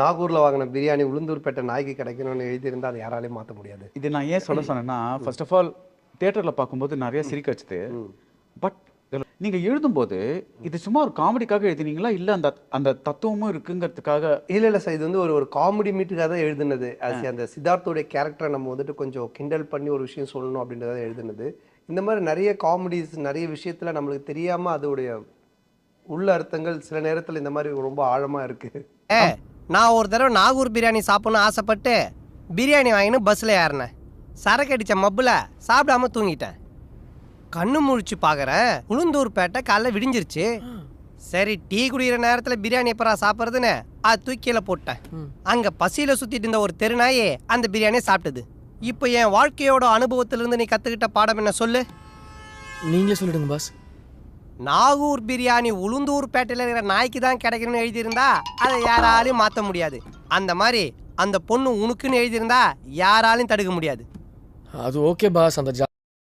நாகூர்ல வாங்கின பிரியாணி உளுந்தூர்பேட்டை நாய்க்கு கிடைக்கணும்னு எழுதியிருந்தா அதை யாராலையும் மாற்ற முடியாது. இது நான் ஏன் சொல்ல சொன்னேன்னா, ஃபர்ஸ்ட் ஆஃப் ஆல் தியேட்டரில் பார்க்கும்போது நிறைய சிரிக்க வச்சுது. பட் நீங்கள் எழுதும்போது இது சும்மா ஒரு காமெடிக்காக எழுதினீங்களா, இல்லை அந்த அந்த தத்துவமும் இருக்குங்கிறதுக்காக? இல்லை சார், இது வந்து ஒரு காமெடி மீட்டுக்காக தான் எழுதுனது. அந்த சித்தார்த்தோடைய கேரக்டரை நம்ம வந்துட்டு கொஞ்சம் கிண்டல் பண்ணி ஒரு விஷயம் சொல்லணும் அப்படின்றத எழுதுனது. இந்த மாதிரி நிறைய காமெடிஸ் நிறைய விஷயத்தில் நம்மளுக்கு தெரியாமல் அதோடைய உள்ள அர்த்தங்கள் சில நேரத்தில் இந்த மாதிரி ரொம்ப ஆழமாக இருக்குது. நான் ஒரு தடவை நாகூர் பிரியாணி சாப்பிட்ணும்னு ஆசைப்பட்டு பிரியாணி வாங்கின்னு பஸ்ஸில் ஏறினேன். சரக்கு அடித்த மப்பில் சாப்பிடாம தூங்கிட்டேன். கண்ணு முழிச்சு பார்க்குறேன், உளுந்தூர்பேட்டை காலைல விடிஞ்சிருச்சு. சரி, டீ குடிக்கிற நேரத்தில் பிரியாணி எப்பரா சாப்பிட்றதுன்னு அது தூக்கியில போட்டேன். அங்கே பசியில் சுற்றிட்டு இருந்த ஒரு தெருநாயே அந்த பிரியாணியை சாப்பிட்டது. இப்போ என் வாழ்க்கையோட அனுபவத்திலிருந்து நீ கற்றுக்கிட்ட பாடம் என்ன சொல்லு? நீங்களே சொல்லிடுங்க பாஸ். நாகூர் பிரியாணி உளுந்தூர்பேட்டையில் இருக்கிற நாய்க்கு தான் கிடைக்கணும்னு எழுதியிருந்தா அதை யாராலையும் மாற்ற முடியாது. அந்த மாதிரி அந்த பொண்ணு உனக்குன்னு எழுதியிருந்தா யாராலையும் தடுக்க முடியாது. அது ஓகே பாஸ். அந்த